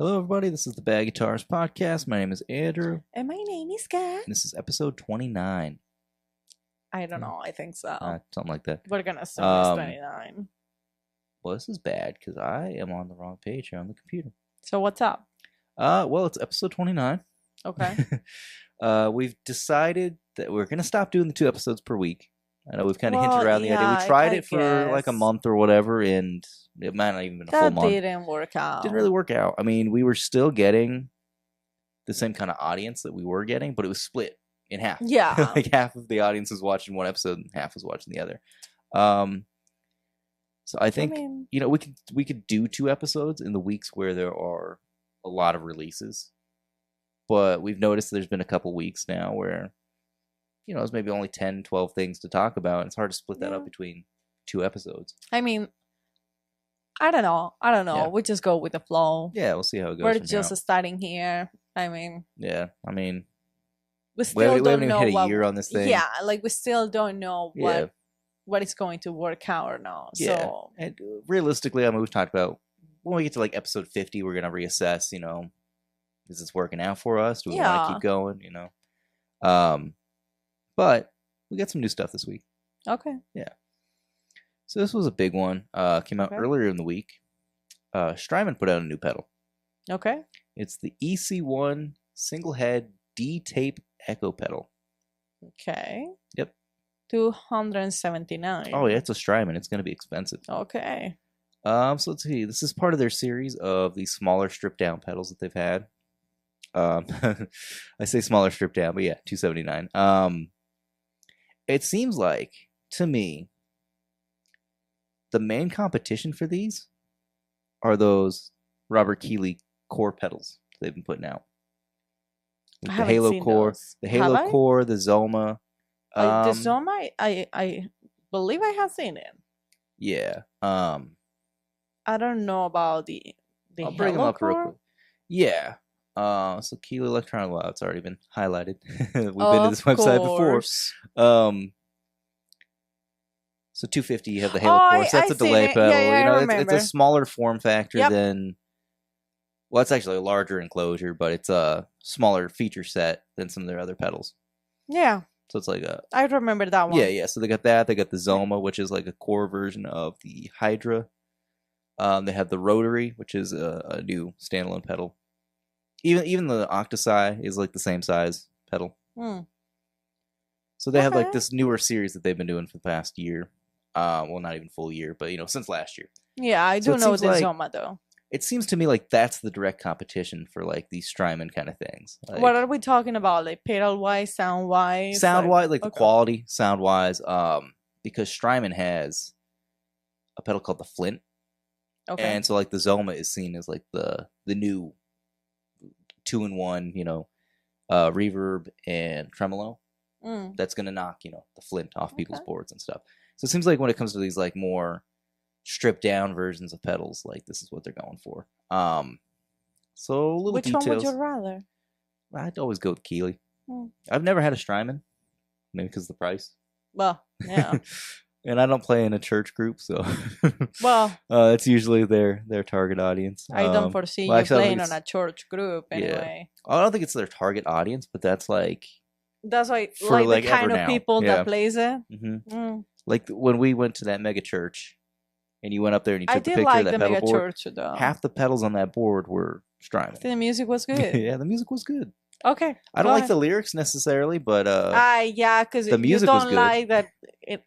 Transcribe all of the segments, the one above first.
Hello, everybody. This is the Bad Guitars Podcast. My name is Andrew. And my name is Kat. And this is episode 29. I don't know. I think so. Something like that. We're going to assume it's 29. Well, this is bad because I am on the wrong page here on the computer. So what's up? Well, it's episode 29. Okay. We've decided that we're going to stop doing the 2 episodes per week. I know we've kind of hinted around the idea. We tried it for like a month or whatever, and it might not even been a full month. That didn't work out. Didn't really work out. I mean, we were still getting the same kind of audience that we were getting, but it was split in half. Yeah. Like half of the audience was watching one episode and half was watching the other. So I think, we could do 2 episodes in the weeks where there are a lot of releases. But we've noticed there's been a couple weeks now where, there's maybe only 10, 12 things to talk about. And it's hard to split that up between 2 episodes. I mean, I don't know. Yeah. We just go with the flow. Yeah, we'll see how it goes. We're just starting here. I mean. Yeah, I mean. We still don't know hit a year on this thing. Yeah, like we still don't know what is going to work out or not. Yeah. So. And realistically, I mean, we've talked about when we get to like episode 50, we're going to reassess, is this working out for us? Do we want to keep going, But we got some new stuff this week. Okay. Yeah. So this was a big one. Came out earlier in the week. Strymon put out a new pedal. Okay. It's the EC-1 single head D-tape echo pedal. Okay. Yep. $279. Oh yeah, it's a Strymon. It's going to be expensive. Okay. So let's see. This is part of their series of these smaller stripped down pedals that they've had. I say smaller stripped down, but yeah, $279. It seems like, to me, the main competition for these are those Robert Keeley core pedals they've been putting out. The Halo core, the Halo core, the Zoma. The Zoma, I believe I have seen it. Yeah. I don't know about the I'll bring them up real quick. Yeah. So Keeley Electronic, well, it's already been highlighted. We've been to this website before. So 250, you have the Halo core. So that's a delay pedal. Yeah, it's a smaller form factor than. Well, it's actually a larger enclosure, but it's a smaller feature set than some of their other pedals. Yeah. So it's like a. I remember that one. Yeah. So they got that. They got the Zoma, which is like a core version of the Hydra. They have the Rotary, which is a new standalone pedal. Even the Octosi is like the same size pedal. So they have like this newer series that they've been doing for the past year. Well, not even full year, but since last year. Yeah, I do know the Zoma though. It seems to me like that's the direct competition for like these Strymon kind of things. Like, what are we talking about? Like pedal wise, sound wise? Sound wise, like the quality, sound wise. Because Strymon has a pedal called the Flint. Okay. And so like the Zoma is seen as like the new 2-in-1, reverb and tremolo. That's gonna knock, the Flint off people's boards and stuff. So it seems like when it comes to these like more stripped down versions of pedals, like this is what they're going for. So little Which details. one would you rather? I'd always go with Keeley. I've never had a Strymon, maybe because of the price. Well, yeah. And I don't play in a church group, so it's usually their target audience. I don't foresee you playing on a church group anyway. Yeah. I don't think it's their target audience, but that's like the kind of people that plays it. Like when we went to that mega church, and you went up there and you took the picture of that pedal board. Church, though. Half the pedals on that board were Strymon. The music was good. Yeah, the music was good. Okay. I don't like the lyrics necessarily, but because the music you was don't good. like that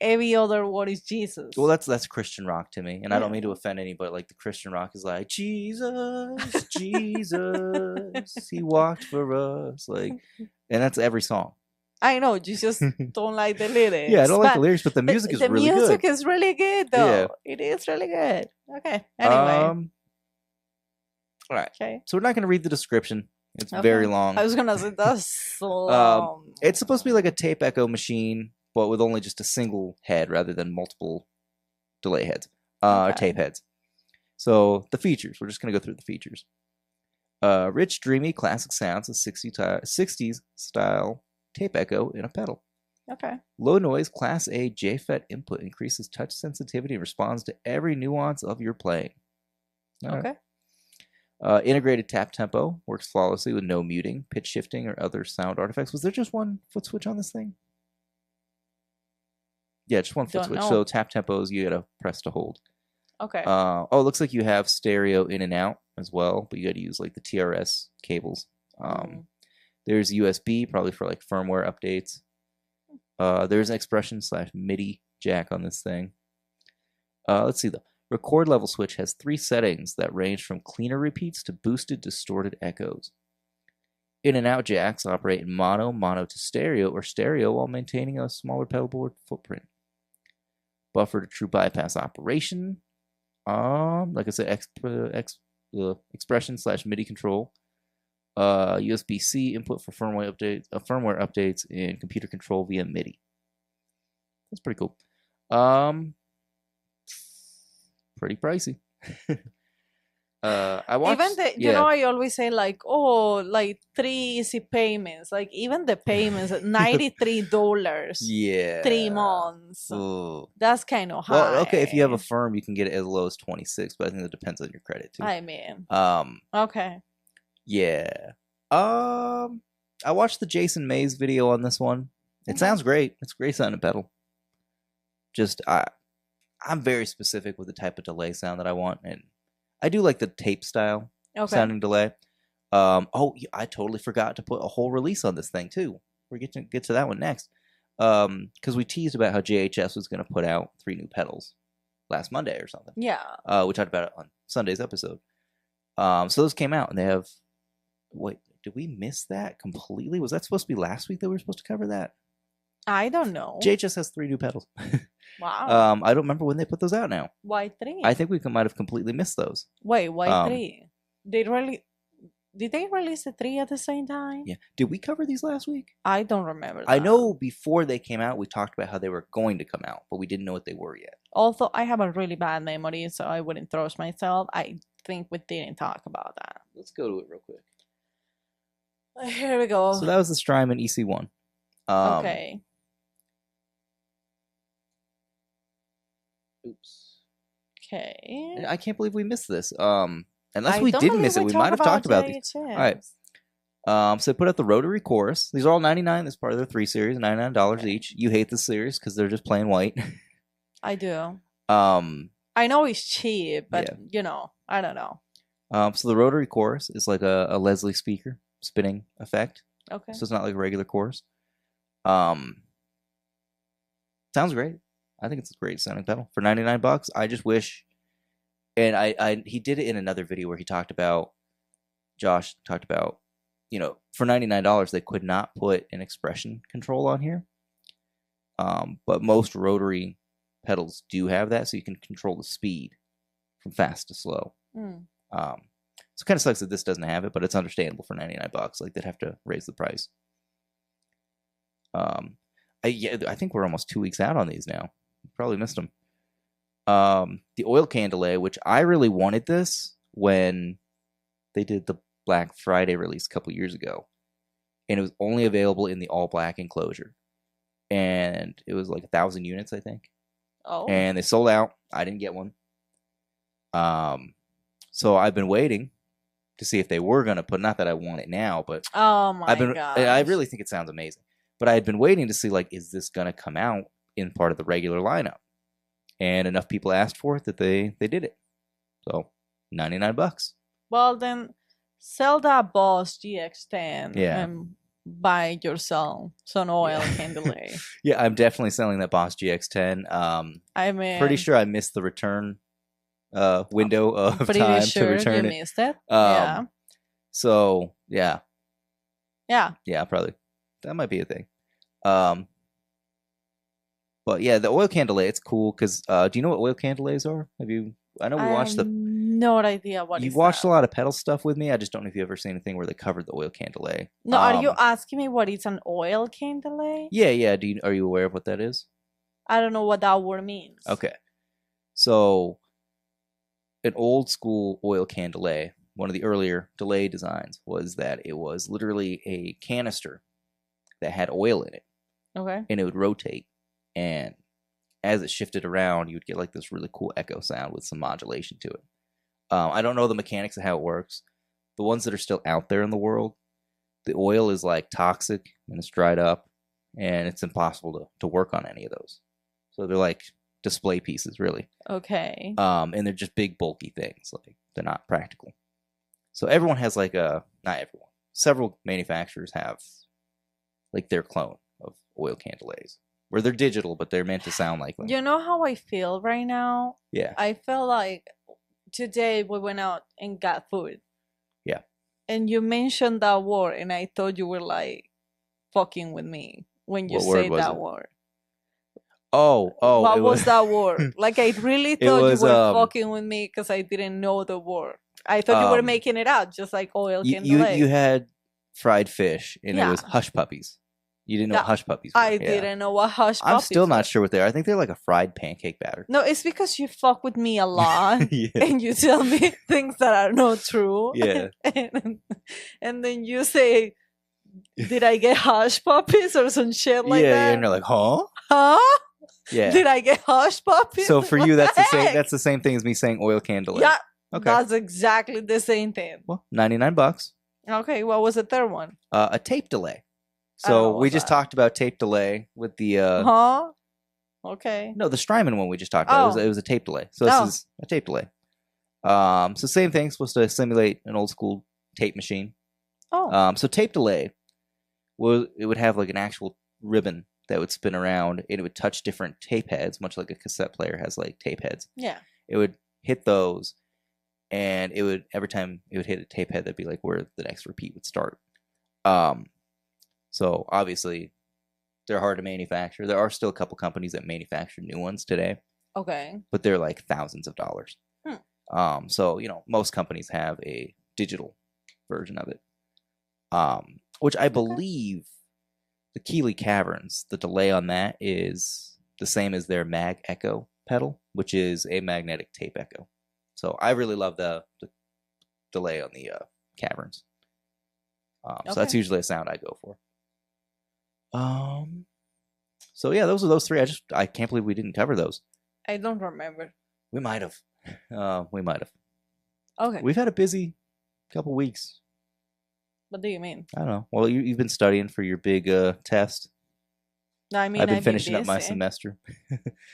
every other word is Jesus. Well, that's Christian rock to me, and I don't mean to offend anybody. Like the Christian rock is like Jesus, Jesus, He walked for us, like, and that's every song. I know, you just don't like the lyrics. Yeah, I don't like the lyrics, but the music is really good. The music is really good, though. Yeah. It is really good. Okay. Anyway. All right. Okay. So we're not going to read the description. It's very long. I was going to say that's so long. It's supposed to be like a tape echo machine, but with only just a single head rather than multiple delay heads, or tape heads. So the features, we're just going to go through the features. Rich, dreamy, classic sounds of 60s style tape echo in a pedal. Okay. Low noise Class A JFET input increases touch sensitivity and responds to every nuance of your playing. Okay. Integrated tap tempo works flawlessly with no muting, pitch shifting, or other sound artifacts. Was there just one foot switch on this thing? Yeah, just one foot switch. So tap tempos, you gotta press to hold. Okay. Oh, it looks like you have stereo in and out as well, but you gotta use like the TRS cables. There's USB, probably for like firmware updates. There's an expression/MIDI jack on this thing. Let's see, the record level switch has 3 settings that range from cleaner repeats to boosted distorted echoes. In and out jacks operate in mono to stereo, or stereo while maintaining a smaller pedal board footprint. Buffer to true bypass operation. Like I said, expression/MIDI control. USB-C input for firmware updates, and computer control via MIDI. That's pretty cool. Pretty pricey. I watched, even the, you know, I always say like, oh, like 3 easy payments. Like even the payments at $93. Yeah. 3 months. Ooh. That's kind of high. Well, okay, if you have a firm, you can get it as low as 26, but I think that depends on your credit too. I mean. Okay. Yeah. I watched the Jason Mays video on this one. It sounds great. It's a great sounding pedal. Just I'm very specific with the type of delay sound that I want, and I do like the tape style sounding delay. I totally forgot to put a whole release on this thing too. We're get to that one next. Because we teased about how JHS was going to put out 3 new pedals last Monday or something. Yeah. We talked about it on Sunday's episode. So those came out, and they have. Wait, did we miss that completely? Was that supposed to be last week that we were supposed to cover that? I don't know. JHS has 3 new pedals. Wow. I don't remember when they put those out now. Why 3? I think we might have completely missed those. Wait, why 3? Did they release the 3 at the same time? Yeah. Did we cover these last week? I don't remember that. I know before they came out, we talked about how they were going to come out, but we didn't know what they were yet. Also, I have a really bad memory, so I wouldn't trust myself. I think we didn't talk about that. Let's go to it real quick. Here we go. So that was the Strymon EC-1. Okay. Oops. Okay. I can't believe we missed this. Unless we didn't miss it, we might have talked about these. All right. So they put out the Rotary Chorus. These are all $99. That's part of their 3 series, $99 each. You hate the series because they're just plain white. I do. I know it's cheap, but you know, I don't know. So the Rotary Chorus is like a Leslie speaker spinning effect. Okay. So it's not like a regular chorus. Sounds great. I think it's a great sounding pedal for $99. I just wish, and he did it in another video where Josh talked about, you know, for $99 they could not put an expression control on here. But most rotary pedals do have that, so you can control the speed from fast to slow. So it kind of sucks that this doesn't have it, but it's understandable for $99. Like they'd have to raise the price. I think we're almost 2 weeks out on these now. Probably missed them. The oil can delay, which I really wanted this when they did the Black Friday release a couple years ago, and it was only available in the all black enclosure, and it was like 1,000 units, I think. Oh. And they sold out. I didn't get one. So I've been waiting to see if they were gonna put. Not that I want it now, but oh my god, I really think it sounds amazing. But I had been waiting to see, like, is this gonna come out in part of the regular lineup? And enough people asked for it that they did it. So $99. Well, then sell that Boss GX10 Yeah. and buy yourself some oil can delay. Yeah, I'm definitely selling that Boss GX10. I mean, pretty sure I missed the return window of time to return you it. Missed it. Yeah. So yeah, yeah, probably that might be a thing. But yeah, the oil can delay, it's cool because do you know what oil can delays are? Have you? I know we watched the. No idea what. You've watched a lot of pedal stuff with me. I just don't know if you've ever seen anything where they covered the oil can delay. No, are you asking me what is an oil can delay? Yeah. Are you aware of what that is? I don't know what that word means. Okay, so an old school oil can delay, one of the earlier delay designs, was that it was literally a canister that had oil in it. Okay. And it would rotate. And as it shifted around, you would get like this really cool echo sound with some modulation to it. I don't know the mechanics of how it works. the ones that are still out there in the world, the oil is like toxic and it's dried up, and it's impossible to work on any of those. So they're like display pieces, really. Okay. And they're just big, bulky things. Like they're not practical. So everyone has like not everyone. Several manufacturers have like their clone of oil can delays, where they're digital, but they're meant to sound like them. You know how I feel right now? Yeah. I feel like today we went out and got food. Yeah. And you mentioned that word, and I thought you were like fucking with me when you What word said was that it? word. Oh. What was that word? Like, I really thought was, you were fucking with me because I didn't know the word. I thought you were making it up, just like oil can delay. You had fried fish, and Yeah. it was hush puppies. You didn't know what hush puppies were. I didn't know what hush puppies I'm still not were. sure what they are. I think they're like a fried pancake batter. No, it's because you fuck with me a lot. Yeah. And you tell me things that are not true. Yeah. and then you say, did I get hush puppies or some shit like that? Yeah, and you're like, huh? Huh? Yeah. Did I get hush puppies? So for What you, that's the same. heck? That's the same thing as me saying oil can delay. Yeah, Okay. that's exactly the same thing. Well, $99. Okay, what was the third one? A tape delay. I don't know So we what's just that. talked about tape delay with the Huh? Okay. no, the Strymon one we just talked about. Oh. It was a tape delay. So this is a tape delay. So same thing, supposed to simulate an old school tape machine. Oh. So tape delay, it would have like an actual ribbon that would spin around, and it would touch different tape heads, much like a cassette player has like tape heads. Yeah. It would hit those, and it would, every time it would hit a tape head, that'd be like where the next repeat would start. So obviously they're hard to manufacture. There are still a couple companies that manufacture new ones today, Okay. but they're like thousands of dollars. So, most companies have a digital version of it. Which I believe the Keeley Caverns, the delay on that is the same as their Mag Echo pedal, which is a magnetic tape echo. So I really love the delay on the Caverns. So that's usually a sound I go for. So yeah, those are those three. I can't believe we didn't cover those. I don't remember. We might have. Okay. We've had a busy couple weeks. What do you mean? I don't know. Well, you've been studying for your big test. No, I mean, I've been finishing up my semester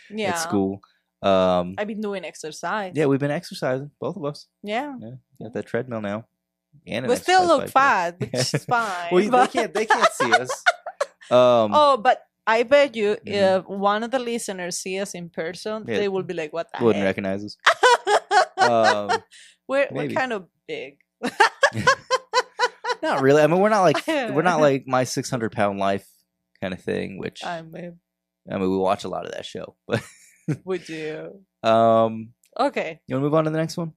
yeah. at school. I've been doing exercise. Yeah, we've been exercising, both of us. Yeah. Got that treadmill now. And we still look fat, which is fine. Well, they can't see us. But I bet you, if one of the listeners see us in person, they will be like, "What the wouldn't heck?" recognize us. We're kind of big. Not really. I mean, we're not like My 600-Pound Life kind of thing. Which I mean, we watch a lot of that show. But would you? You Okay. want to move on to the next one?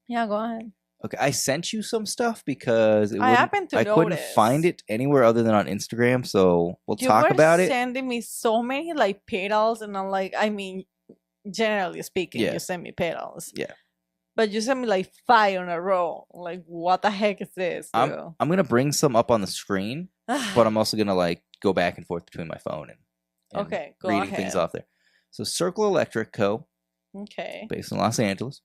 Yeah, go ahead. Okay, I sent you some stuff because I couldn't find it anywhere other than on Instagram, so we'll talk about it. You were sending me so many like pedals, and I'm like, I mean, generally speaking, you send me pedals. Yeah. But you sent me like 5 in a row. Like, what the heck is this? I'm gonna bring some up on the screen, but I'm also gonna like go back and forth between my phone and reading things off there. So Circle Electric Co. Okay. Based in Los Angeles.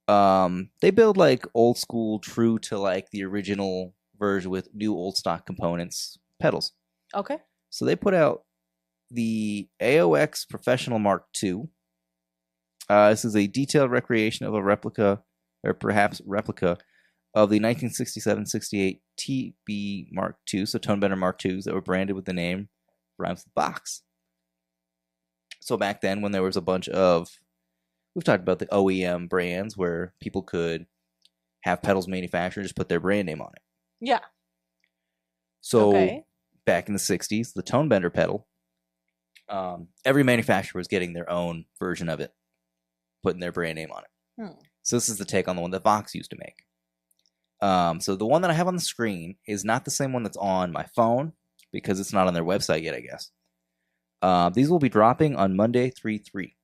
They build like old school, true to like the original version with new old stock components pedals. Okay. So they put out the AOX Professional Mark II. This is a detailed recreation of a replica, or perhaps replica, of the 1967-68 TB Mark II, so Tone Bender Mark IIs that were branded with the name rhymes with box. So back then, when there was a bunch of, we've talked about the OEM brands where people could have pedals manufactured, just put their brand name on it. Yeah. So back in the 60s, the Tone Bender pedal, every manufacturer was getting their own version of it, putting their brand name on it. So this is the take on the one that Vox used to make. So the one that I have on the screen is not the same one that's on my phone because it's not on their website yet, I guess. These will be dropping on Monday, 3/3.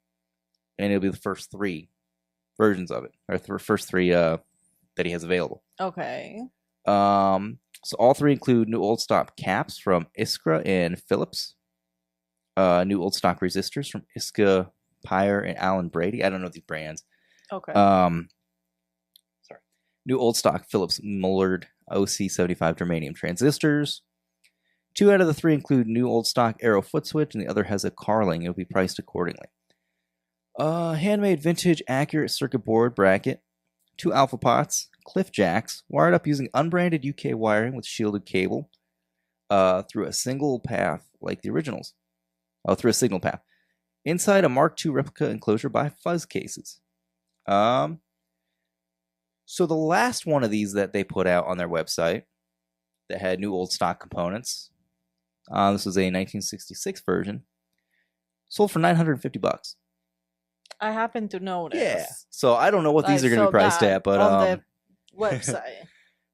And it'll be the first 3 versions of it, or the first 3 that he has available. Okay. So all 3 include new old stock caps from Iskra and Phillips, new old stock resistors from Iska, Pyre, and Allen Brady. I don't know these brands. Okay. Sorry. New old stock Philips Mullard OC75 germanium transistors. 2 out of the 3 include new old stock Arrow foot switch, and the other has a Carling. It'll be priced accordingly. Handmade vintage accurate circuit board bracket. 2 alpha pots, cliff jacks, wired up using unbranded UK wiring with shielded cable through a single path like the originals. Through a signal path. Inside a Mark II replica enclosure by fuzz cases. So the last one of these that they put out on their website that had new old stock components, this was a 1966 version, sold for $950. I happen to notice. Yeah. So I don't know what these are going to be priced at, but on the website,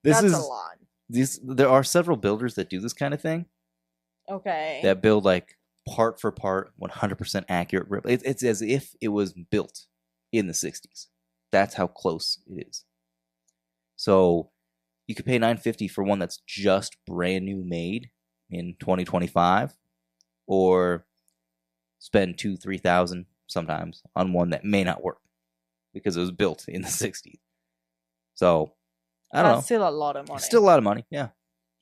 that's a lot. There are several builders that do this kind of thing. Okay. That build like part for part, 100% accurate. It's as if it was built in the 60s. That's how close it is. So you could pay $950 for one that's just brand new made in 2025, or spend $2,000-$3,000 sometimes on one that may not work because it was built in the 60s. So I don't know. That's still a lot of money. It's still a lot of money, yeah.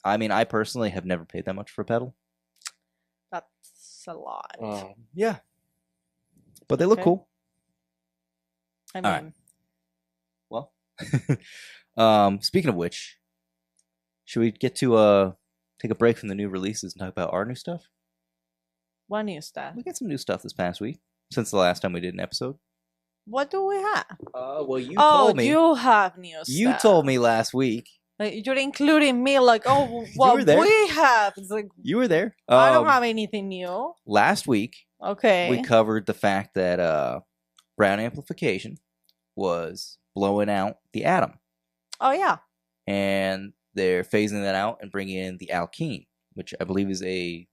I mean, I personally have never paid that much for a pedal. That's a lot. Yeah. But they look cool. I mean, well, speaking of which, should we get to take a break from the new releases and talk about our new stuff? What new stuff? We got some new stuff this past week since the last time we did an episode. What do we have? Well, you told me. You have new stuff. You told me last week. Like, you're including me, like, oh, what we have. It's like, you were there. I don't have anything new. Last week, we covered the fact that Brown Amplification was blowing out the Atom. Oh, yeah. And they're phasing that out and bringing in the Alkene, which I believe is a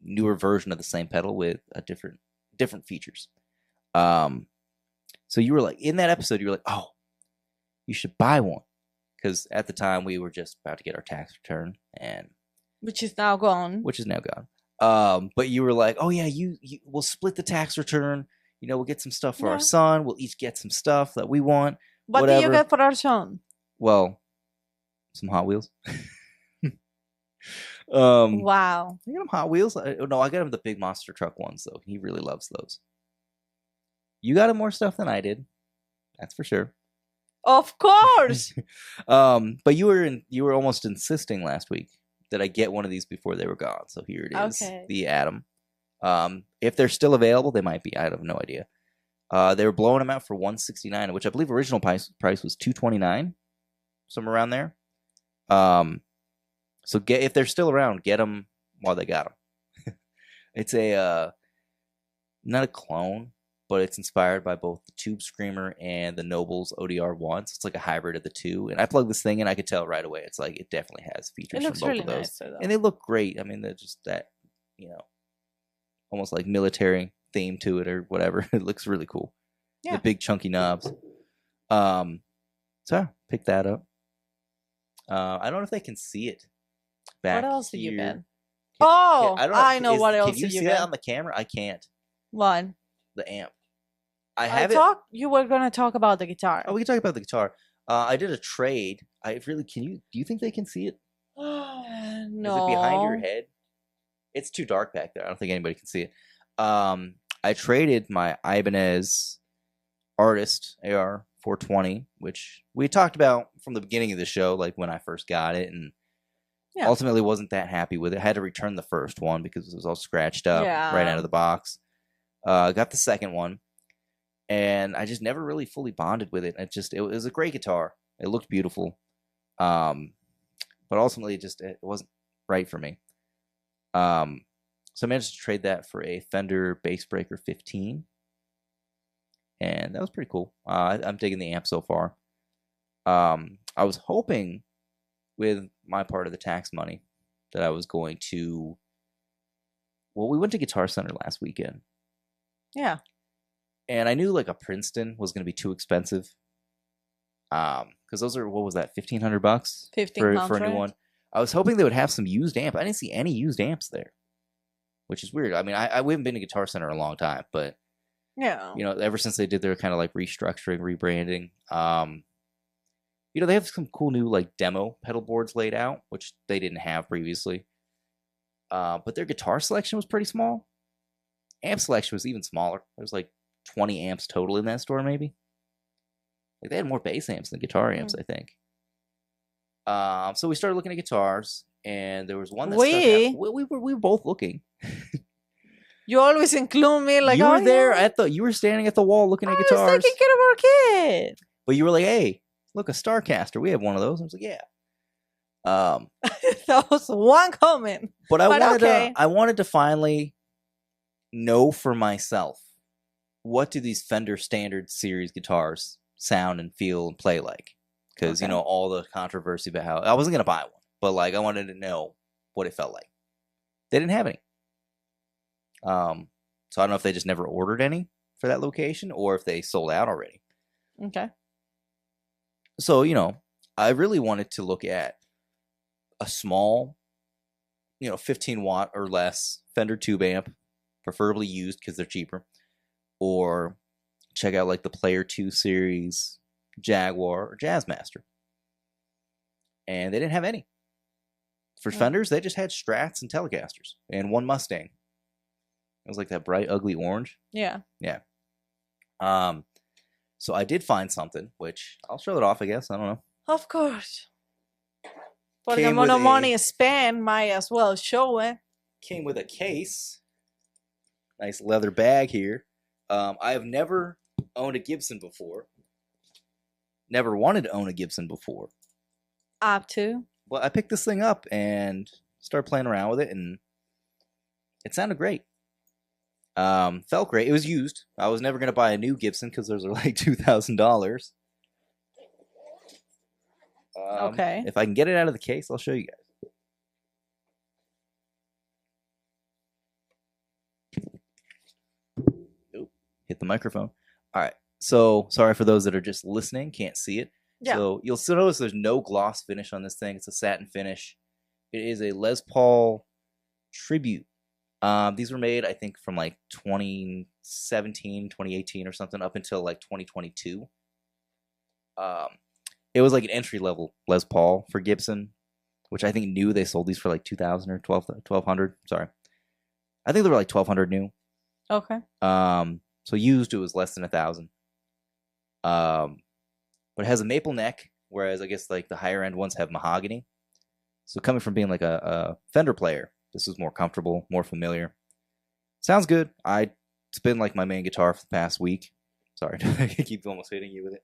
newer version of the same pedal with a different features. So you were like, in that episode, you were like, oh, you should buy one. Because at the time, we were just about to get our tax return. Which is now gone. But you were like, oh, yeah, we'll split the tax return. You know, we'll get some stuff for our son. We'll each get some stuff that we want. What do you get for our son? Well, some Hot Wheels. Wow. I got him Hot Wheels. I got him the big monster truck ones, though. He really loves those. You got him more stuff than I did. That's for sure. Of course. But you were almost insisting last week that I get one of these before they were gone. So here it is, the Atom. If they're still available, they might be. I have no idea. They were blowing them out for $169, which I believe original price was $229, somewhere around there. So if they're still around, get them while they got them. It's not a clone, but it's inspired by both the Tube Screamer and the Noble's ODR1. So it's like a hybrid of the two. And I plugged this thing in, I could tell right away. It's like it definitely has features from both of those. Nice, and they look great. I mean, they're just that, almost like military theme to it or whatever. It looks really cool. Yeah. The big chunky knobs. So pick that up. I don't know if they can see it. What else did you get? I know what else did you get. Can you see that on the camera? I can't. What? The amp. You were going to talk about the guitar. Oh, we can talk about the guitar. I did a trade. Do you think they can see it? No. Is it behind your head? It's too dark back there. I don't think anybody can see it. I traded my Ibanez Artist AR420, which we talked about from the beginning of the show, like when I first got it, and ultimately wasn't that happy with it. I had to return the first one because it was all scratched up right out of the box. Got the second one, and I just never really fully bonded with it. It was a great guitar. It looked beautiful, but ultimately it wasn't right for me. So I managed to trade that for a Fender Bassbreaker 15, and that was pretty cool. I'm digging the amp so far. I was hoping with my part of the tax money that I was going to. Well, we went to Guitar Center last weekend. Yeah. And I knew like a Princeton was going to be too expensive. Because those are, what was that, $1,500? $1,500 for a new one. I was hoping they would have some used amp. I didn't see any used amps there, which is weird. I mean, I haven't been to Guitar Center in a long time, but ever since they did their kind of like restructuring, rebranding, they have some cool new like demo pedal boards laid out, which they didn't have previously. But their guitar selection was pretty small. Amp selection was even smaller. There's like 20 amps total in that store, maybe. Like they had more bass amps than guitar amps, I think. So we started looking at guitars, and there was one that we were both looking. You always include me, like you were there you were standing at the wall looking at guitars. I was taking care of our kid. But you were like, "Hey, look, a Starcaster. We have one of those." I was like, "Yeah." That was one comment. But I wanted to finally know for myself, what do these Fender Standard Series guitars sound and feel and play like? Because all the controversy about how I wasn't gonna buy one, but like I wanted to know what it felt like. They didn't have any. So I don't know if they just never ordered any for that location or if they sold out already. Okay. So, I really wanted to look at a small, 15 watt or less Fender tube amp, preferably used because they're cheaper, or check out like the Player 2 series, Jaguar, or Jazzmaster. And they didn't have any. For Fenders, they just had Strats and Telecasters and one Mustang. It was like that bright, ugly orange. Yeah. Yeah. So I did find something, which I'll show it off, I guess. I don't know. Of course. For the amount of money spent, might as well show it. Came with a case. Nice leather bag here. I have never owned a Gibson before. Never wanted to own a Gibson before. Up to. Well, I picked this thing up and started playing around with it, and it sounded great. Felt great. It was used. I was never going to buy a new Gibson because those are like $2,000. Okay. If I can get it out of the case, I'll show you guys. Oop, hit the microphone. All right. So, sorry for those that are just listening, can't see it. Yeah. So, you'll still notice there's no gloss finish on this thing. It's a satin finish. It is a Les Paul Tribute. These were made, I think, from like 2017, 2018 or something up until like 2022. It was like an entry-level Les Paul for Gibson, which I think new. They sold these for like $2,000 or $1,200. Sorry. I think they were like $1,200 new. Okay. So used, it was less than $1,000. But it has a maple neck, whereas I guess like the higher-end ones have mahogany. So coming from being like a Fender player, this is more comfortable, more familiar. Sounds good. It's been like my main guitar for the past week. Sorry, I keep almost hitting you with it.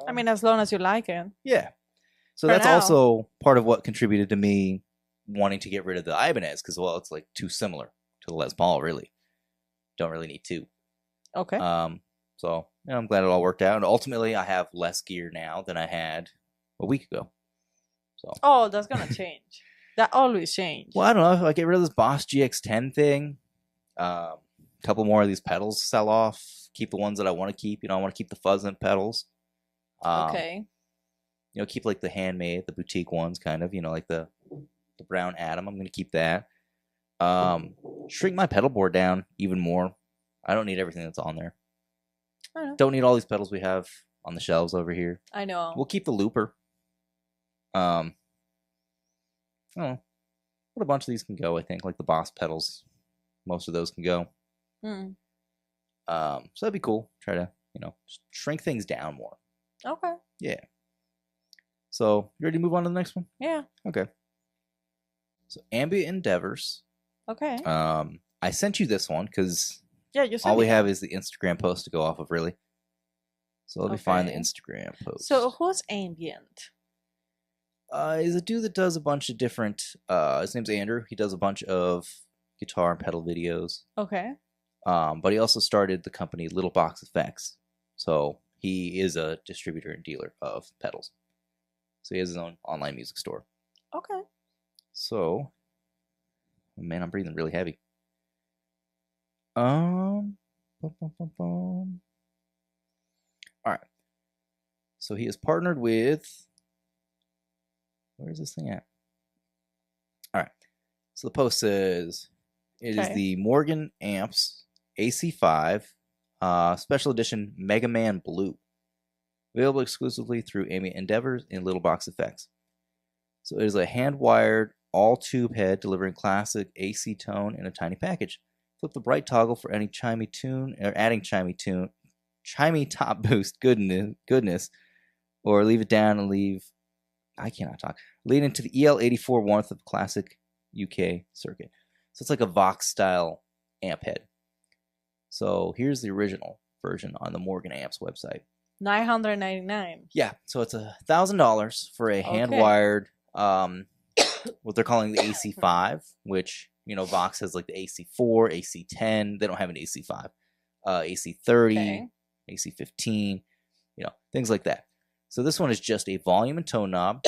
I mean, as long as you like it. Yeah. So that's also part of what contributed to me wanting to get rid of the Ibanez, because, well, it's like too similar to the Les Paul, really. Don't really need two. Okay. So I'm glad it all worked out. And ultimately, I have less gear now than I had a week ago. So. Oh, that's going to change. That always change. Well, I don't know. If I get rid of this Boss GX10 thing, a couple more of these pedals sell off, keep the ones that I want to keep. I want to keep the Fuzzant pedals. Okay. Keep like the handmade, the boutique ones, kind of, like the brown Atom. I'm going to keep that. Shrink my pedal board down even more. I don't need everything that's on there. I know. Don't need all these pedals we have on the shelves over here. I know. We'll keep the looper. What a bunch of these can go, I think. Like the Boss pedals. Most of those can go. Mm. So that'd be cool. Try to, shrink things down more. Okay. Yeah. So, you ready to move on to the next one? Yeah. Okay. So, Ambient Endeavors. Okay. I sent you this one because you all we have is the Instagram post to go off of, really. So, let me find the Instagram post. So, who's Ambient? He's a dude that does a bunch of different, his name's Andrew. He does a bunch of guitar and pedal videos. Okay. But he also started the company Little Box Effects. So, he is a distributor and dealer of pedals. So he has his own online music store. Okay. So, man, I'm breathing really heavy. All right. So he is partnered with. Where is this thing at? All right. So the post says it is the Morgan Amps AC5 Special Edition Mega Man Blue. Available exclusively through Ambient Endeavors and Little Box Effects. So it is a hand-wired, all-tube head delivering classic AC tone in a tiny package. Flip the bright toggle for any chimey tune, or adding chimey top boost goodness, or leave it down and lead into the EL84 warmth of classic UK circuit. So it's like a Vox-style amp head. So here's the original version on the Morgan Amps website. $999. Yeah, so it's $1,000 for a hand-wired, what they're calling the AC-5, which, Vox has like the AC-4, AC-10. They don't have an AC-5. AC-30, AC-15, things like that. So this one is just a volume and tone knob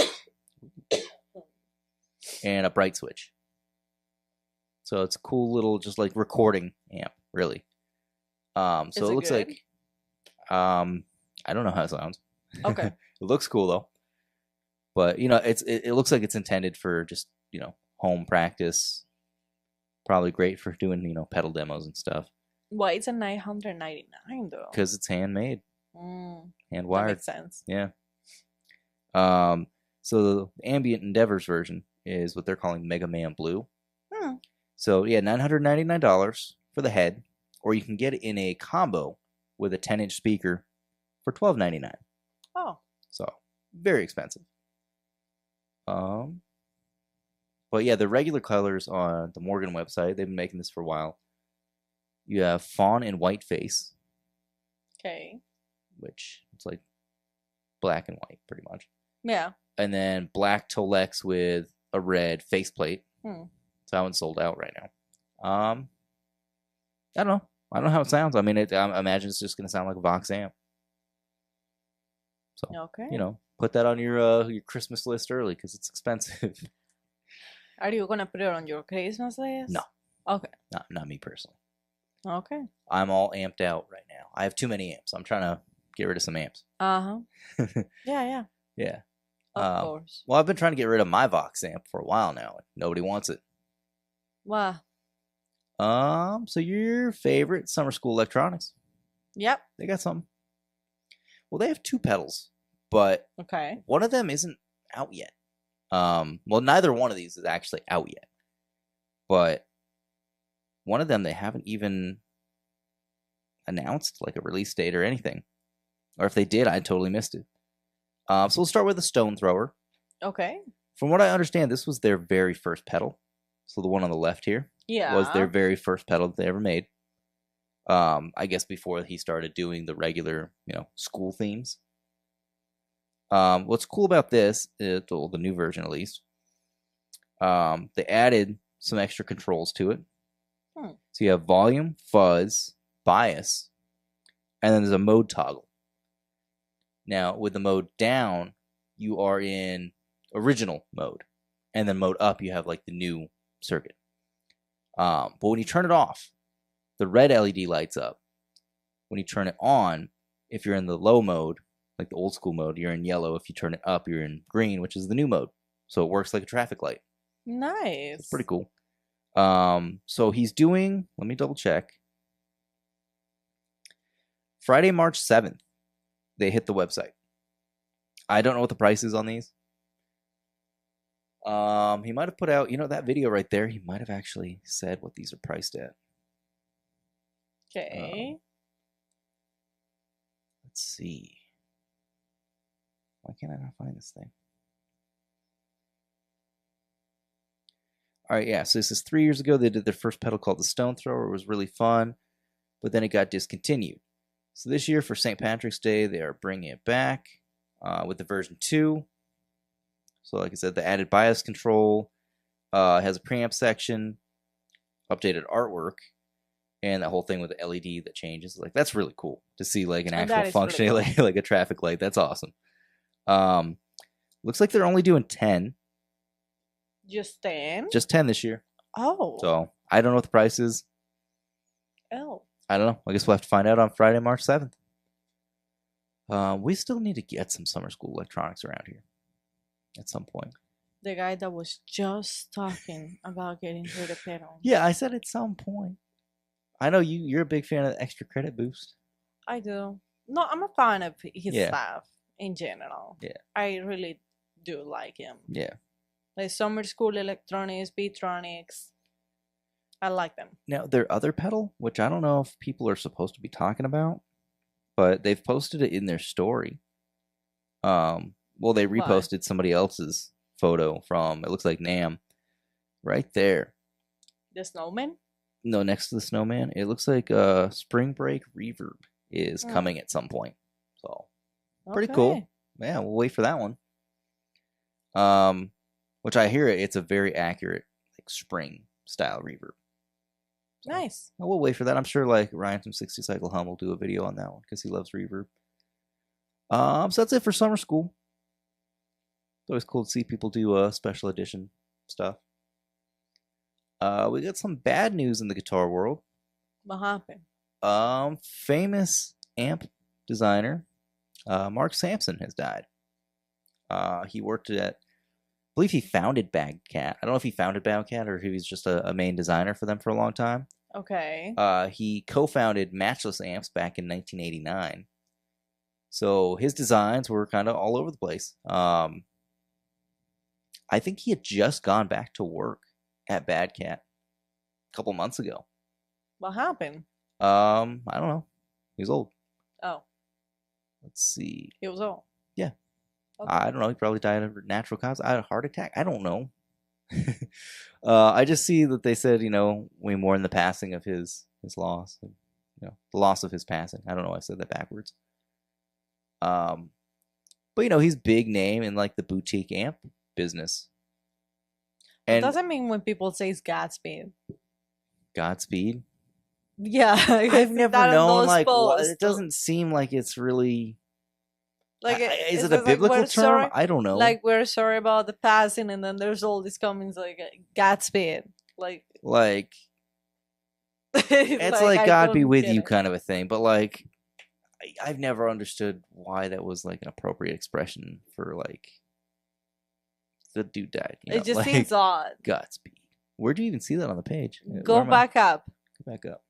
and a bright switch. So it's a cool little, just like recording amp, really. So it looks good? Like, I don't know how it sounds. Okay. It looks cool though. But it looks like it's intended for just home practice. Probably great for doing pedal demos and stuff. Why it's a $999 though? Because it's handmade, hand wired. That makes sense. Yeah. So the Ambient Endeavors version is what they're calling Mega Man Blue. So yeah, $999 for the head, or you can get it in a combo with a 10-inch speaker for $12.99. Oh. So very expensive. But yeah, the regular colors on the Morgan website, they've been making this for a while. You have fawn and white face. Okay. Which it's like black and white, pretty much. Yeah. And then black Tolex with a red faceplate. So that one's sold out right now. I don't know. I don't know how it sounds. I mean, I imagine it's just going to sound like a Vox amp. So, okay. Put that on your Christmas list early because it's expensive. Are you going to put it on your Christmas list? No. Okay. Not me personally. Okay. I'm all amped out right now. I have too many amps. I'm trying to get rid of some amps. Yeah. Yeah. Of course. Well, I've been trying to get rid of my Vox amp for a while now. Nobody wants it. Wow. So your favorite Summer School Electronics. Yep. They got something. Well, they have two pedals, but one of them isn't out yet. Well, neither one of these is actually out yet. But one of them, they haven't even announced like a release date or anything. Or if they did, I totally missed it. So we'll start with the Stone Thrower. Okay. From what I understand, this was their very first pedal. So the one on the left here was their very first pedal that they ever made. I guess before he started doing the regular, school themes. What's cool about this, the new version at least, they added some extra controls to it. So you have volume, fuzz, bias, and then there's a mode toggle. Now, with the mode down, you are in original mode. And then mode up, you have like the new circuit. But when you turn it off, the red LED lights up. When you turn it on, if you're in the low mode, like the old school mode, you're in yellow. If you turn it up, you're in green, which is the new mode. So it works like a traffic light. Nice. It's pretty cool. So he's doing, let me double check. Friday, March 7th, they hit the website. I don't know what the price is on these. He might have put out, that video right there. He might have actually said what these are priced at. Okay. Let's see. Why can't I not find this thing? All right, yeah. So this is 3 years ago. They did their first pedal called the Stone Thrower. It was really fun, but then it got discontinued. So this year for St. Patrick's Day, they are bringing it back with the version 2. So like I said, the added bias control, has a preamp section, updated artwork, and that whole thing with the LED that changes. Like, that's really cool to see like an actual function, really cool. like a traffic light. That's awesome. Looks like they're only doing 10. Just 10? Just 10 this year. Oh. So I don't know what the price is. Oh. I don't know. I guess we'll have to find out on Friday, March 7th. We still need to get some summer school electronics around here at some point. The guy that was just talking about getting rid of pedals. Yeah, I said at some point. I know you're a big fan of the extra credit boost. I do. No, I'm a fan of his stuff. in general. Yeah. I really do like him. Yeah. Like Summer School Electronics, Beatronics. I like them. Now, their other pedal, which I don't know if people are supposed to be talking about, but they've posted it in their story. Well, they reposted somebody else's photo from, it looks like NAMM, right there. The snowman? No, next to the snowman. It looks like Spring Break Reverb is coming at some point. So, pretty cool. Yeah, we'll wait for that one. Which I hear it's a very accurate like spring style reverb. So, nice. We'll wait for that. I'm sure like Ryan from 60 Cycle Hum will do a video on that one because he loves reverb. So that's it for summer school. It's always cool to see people do special edition stuff. We got some bad news in the guitar world. What happened? Famous amp designer Mark Sampson has died. He worked at, I believe he founded Bagcat. I don't know if he founded Bagcat or if he was just a main designer for them for a long time. Okay. He co-founded Matchless Amps back in 1989. So his designs were kind of all over the place. I think he had just gone back to work at Bagcat a couple months ago. What happened? I don't know. He was old. Oh. Let's see. He was old. Yeah. Okay. I don't know. He probably died of natural cause. I had a heart attack. I don't know. I just see that they said, we mourn the passing of his loss. The loss of his passing. I don't know why I said that backwards. But he's big name in like the boutique amp business. And what does it mean when people say it's Godspeed? Godspeed? Yeah. I've never known like what, it doesn't seem like it's really like is it a biblical term? Sorry, I don't know. Like we're sorry about the passing, and then there's all these comments like Godspeed. Like it's like God be with you kind of a thing. But like I've never understood why that was like an appropriate expression for like the dude died. It just seems odd. Godspeed. Where do you even see that on the page? Go back up. Go back up.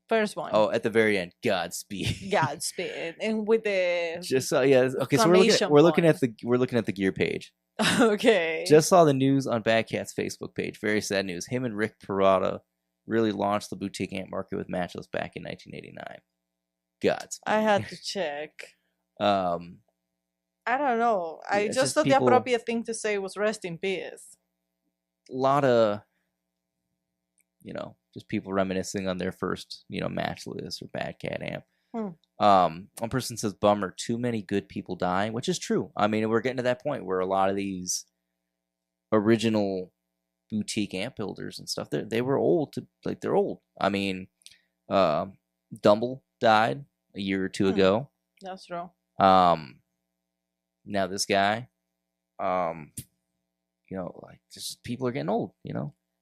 First one. Oh, at the very end, Godspeed. Godspeed, and with the just yeah. Okay, so we're looking at the gear page. Okay. Just saw the news on Bagcat's Facebook page. Very sad news. Him and Rick Parada really launched the boutique amp market with Matchless back in 1989. Godspeed. I had to check. I don't know. I just thought people, the appropriate thing to say was rest in peace. A lot of, just people reminiscing on their first, Matchless or Bagcat amp. One person says, bummer, too many good people dying, which is true. I mean, we're getting to that point where a lot of these original boutique amp builders and stuff, they were old they're old. I mean, Dumble died a year or two ago. That's true. Now this guy, just people are getting old,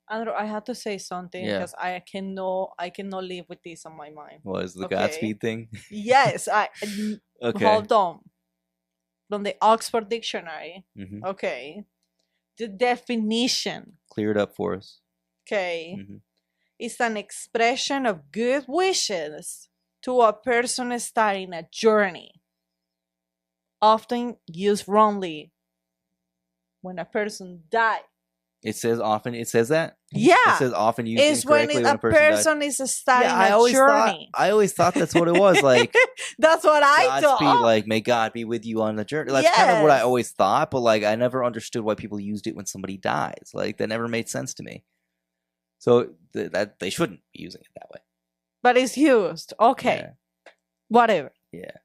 Andrew, I had to say something because I cannot live with this on my mind. What is the Godspeed thing? Yes, okay. Hold on. From the Oxford Dictionary. Mm-hmm. Okay. The definition. Clear it up for us. Okay. Mm-hmm. It's an expression of good wishes to a person starting a journey. Often used wrongly when a person dies. It says often. It says that. Yeah. It says often used it's incorrectly when a person is starting a journey. I always thought that's what it was. Like that's what I thought. Like may God be with you on the journey. That's kind of what I always thought. But like I never understood why people used it when somebody dies. Like that never made sense to me. So that they shouldn't be using it that way. But it's used. Okay. Yeah. Whatever. Yeah.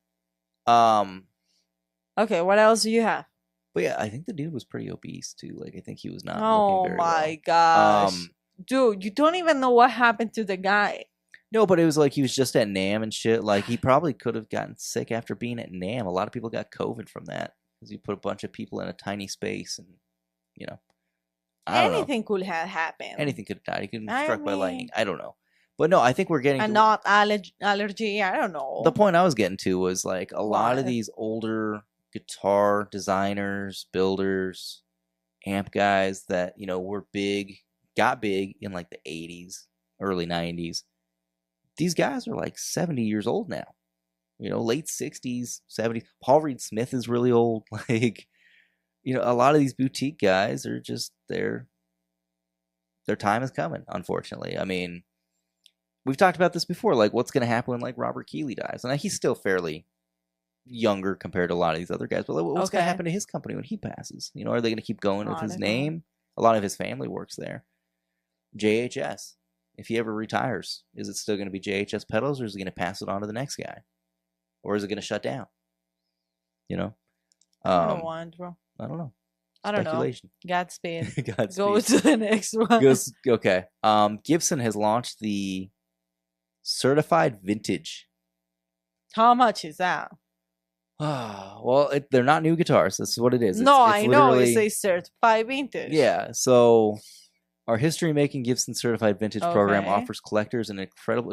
Okay. What else do you have? But yeah, I think the dude was pretty obese too. Like I think he was not. Oh looking very my gosh, dude! You don't even know what happened to the guy. No, but it was like he was just at NAMM and shit. Like he probably could have gotten sick after being at NAMM. A lot of people got COVID from that because you put a bunch of people in a tiny space, and anything could have happened. Anything could have died. He could have been struck by lightning. I don't know. But no, I think we're getting not allergy. I don't know. The point I was getting to was like a lot of these older guitar designers, builders, amp guys that, were got big in like the 80s, early 90s, these guys are like 70 years old now. Late 60s, 70s. Paul Reed Smith is really old. Like, a lot of these boutique guys are just their time is coming, unfortunately. I mean, we've talked about this before. Like, what's going to happen when, like, Robert Keeley dies? And he's still fairly younger compared to a lot of these other guys. But like, what's going to happen to his company when he passes? Are they going to keep going with his name? A lot of his family works there. JHS, if he ever retires, is it still going to be JHS Pedals, or is he going to pass it on to the next guy? Or is it going to shut down? I don't know, Andrew. I don't know. I don't know. Godspeed. Godspeed. Go to the next one. Okay. Gibson has launched the certified vintage. How much is that? Well, they're not new guitars. That's what it is. I know. It's a certified vintage. Yeah. So our history-making Gibson certified vintage program offers collectors an incredible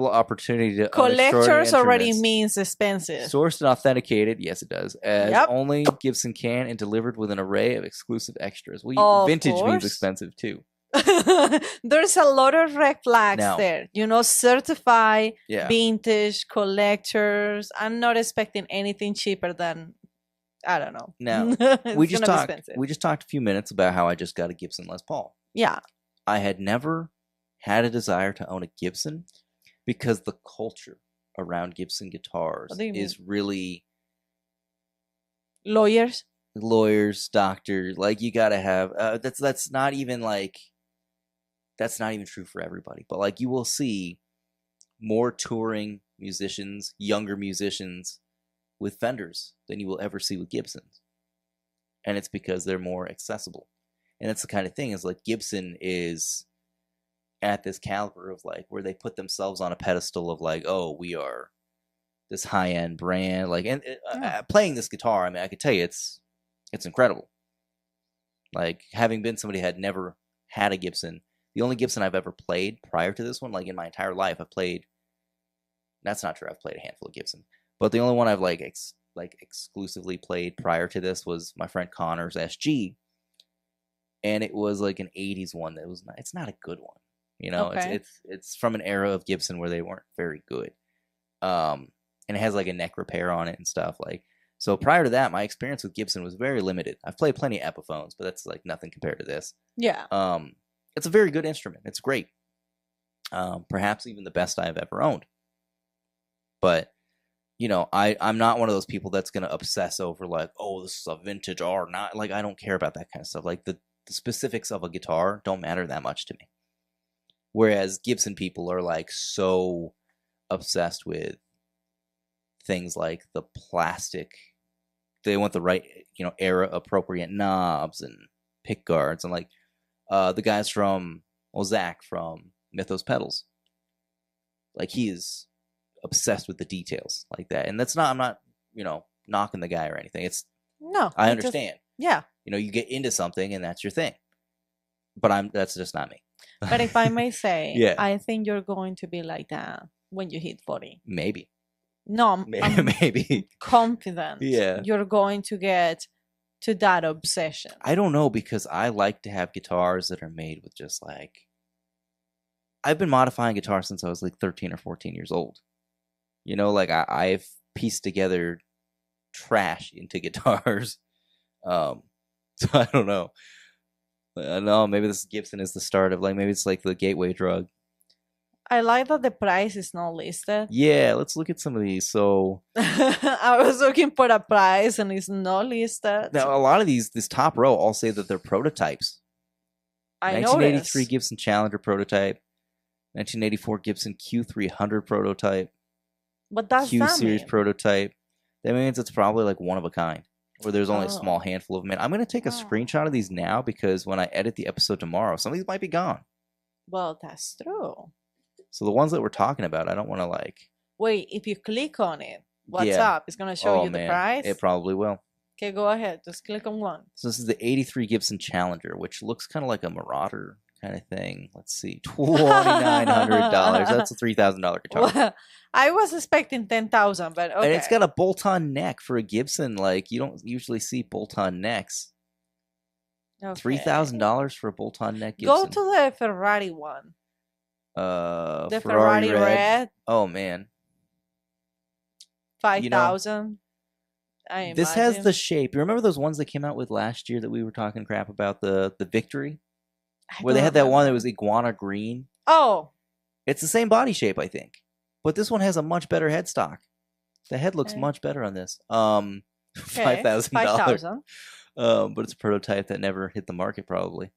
opportunity to collectors already means expensive. Sourced and authenticated, yes, it does. As only Gibson can, and delivered with an array of exclusive extras. Well, vintage means expensive too. There's a lot of red flags there. Certified, vintage, collectors. I'm not expecting anything cheaper than, I don't know. Now, we just talked a few minutes about how I just got a Gibson Les Paul. Yeah. I had never had a desire to own a Gibson because the culture around Gibson guitars is really lawyers, doctors. Like, you gotta have that's not even true for everybody. But like, you will see more touring musicians, younger musicians with Fenders than you will ever see with Gibsons, and it's because they're more accessible. And that's the kind of thing is like Gibson is at this caliber of like where they put themselves on a pedestal of like, oh, we are this high-end brand, like, and playing this guitar, I mean, I could tell you it's incredible. Like, having been somebody who had never had a Gibson, the only Gibson I've ever played prior to this one, like in my entire life, that's not true, I've played a handful of Gibson, but the only one I've exclusively played prior to this was my friend Connor's SG, and it was like an 80s one it's not a good one. It's from an era of Gibson where they weren't very good. And it has like a neck repair on it and stuff. Like, so prior to that, my experience with Gibson was very limited. I've played plenty of Epiphones, but that's like nothing compared to this. Yeah. It's a very good instrument. It's great. Perhaps even the best I've ever owned. But, I'm not one of those people that's going to obsess over like, oh, this is a vintage or not. Like, I don't care about that kind of stuff. Like, the specifics of a guitar don't matter that much to me. Whereas Gibson people are like so obsessed with things like the plastic. They want the right, era appropriate knobs and pick guards, and like the guys from Zach from Mythos Pedals. Like, he is obsessed with the details like that, and that's not. I'm not, knocking the guy or anything. I understand. You get into something and that's your thing. But that's just not me. But if I may say, yeah. I think you're going to be like that when you hit 40. Maybe. No, I'm maybe confident. Yeah. You're going to get to that obsession. I don't know, because I like to have guitars that are made with just like, I've been modifying guitars since I was like 13 or 14 years old. Like I've pieced together trash into guitars. So I don't know. No, maybe this Gibson is the start of maybe it's like the gateway drug. I like that the price is not listed. Yeah, let's look at some of these. So I was looking for a price and it's not listed. Now, a lot of this top row all say that they're prototypes. 1983 Gibson Challenger prototype, 1984 Gibson Q300 prototype, but that's Q Series prototype. That means it's probably like one of a kind, where there's only a small handful of them. I'm going to take a screenshot of these now, because when I edit the episode tomorrow, some of these might be gone. Well, that's true. So the ones that we're talking about, I don't want to Wait, if you click on it, what's up? It's going to show you the price? It probably will. Okay, go ahead. Just click on one. So this is the 83 Gibson Challenger, which looks kind of like a Marauder kind of thing. Let's see. $2,900. That's a $3,000 guitar. Well, I was expecting $10,000, but okay. And it's got a bolt-on neck for a Gibson. Like, you don't usually see bolt-on necks. Okay. $3,000 for a bolt-on neck Gibson. Go to the Ferrari one. The Ferrari Red. Oh man. 5,000. This has the shape. You remember those ones that came out with last year that we were talking crap about, the Victory? Where they had that one that was iguana green. Oh. It's the same body shape, I think. But this one has a much better headstock. The head looks much better on this. $5,000. But it's a prototype that never hit the market, probably.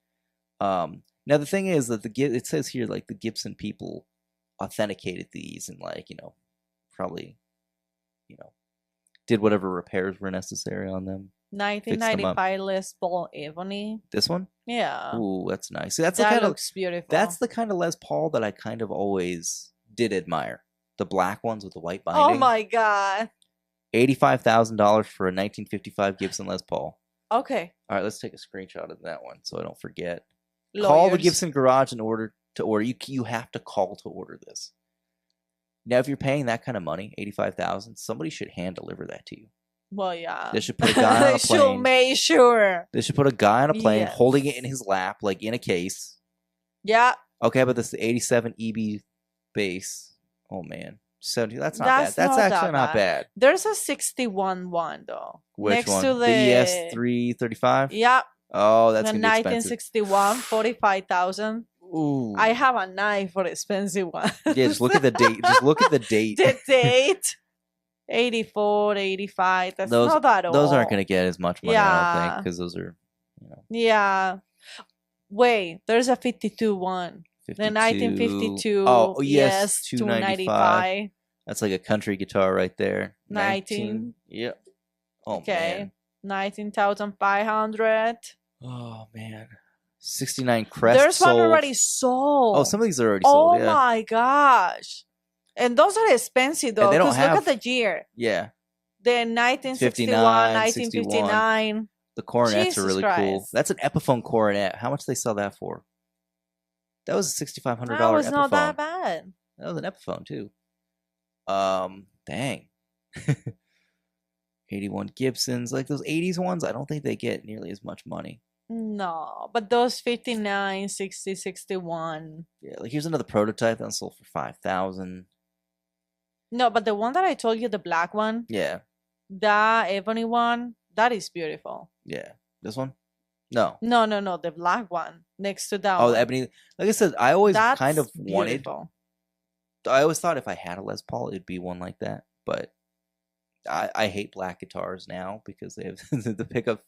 Now the thing is that it says here like the Gibson people authenticated these and like probably did whatever repairs were necessary on them. 1995 Les Paul Ebony. This one? Yeah. Ooh, that's nice. See, that looks beautiful. That's the kind of Les Paul that I kind of always did admire. The black ones with the white binding. Oh my god. $85,000 for a 1955 Gibson Les Paul. Okay. All right, let's take a screenshot of that one so I don't forget. Lawyers. Call the Gibson garage in order to order. You have to call to order this. Now, if you're paying that kind of money, $85,000, somebody should hand deliver that to you. Well, yeah. They should put a guy on a plane. Should make sure. They should put a guy on a plane holding it in his lap, like in a case. Yeah. Okay, but this is the 87 EB base. Oh man, 70. That's not bad. That's actually not bad. There's a 61 one though. Which next one? To the ES335. Yeah. Oh, that's the gonna be expensive. 1961, 45,000. Ooh. I have a knife for expensive one. Yeah, just look at the date. Just look at the date. The date. 84, 85. That's not that old. Those aren't going to get as much money, I don't think, because those are, Yeah. Wait, there's a 52 one. 52. The 1952. Oh, yes. 295. That's like a country guitar right there. 19. Yep. Oh, okay. man. 19,500. Oh, man. 69 Crest. There's one already sold. Oh, some of these are already sold. Oh my gosh. And those are expensive though. Because look at the year. Yeah. The 1961, 1959. The coronets are really cool. That's an Epiphone coronet. How much do they sell that for? That was a $6,500 Epiphone. That was not that bad. That was an Epiphone too. Dang. 81 Gibsons. Like those 80s ones, I don't think they get nearly as much money. No, but those 59, 60, 61. Yeah, like here's another prototype that sold for 5,000. No, but the one that I told you, the black one. Yeah. That ebony one, that is beautiful. Yeah. This one? No. No. The black one next to that one. Oh, the ebony. Like I said, I always kind of wanted. I always thought if I had a Les Paul, it'd be one like that. But I hate black guitars now because they have the pickup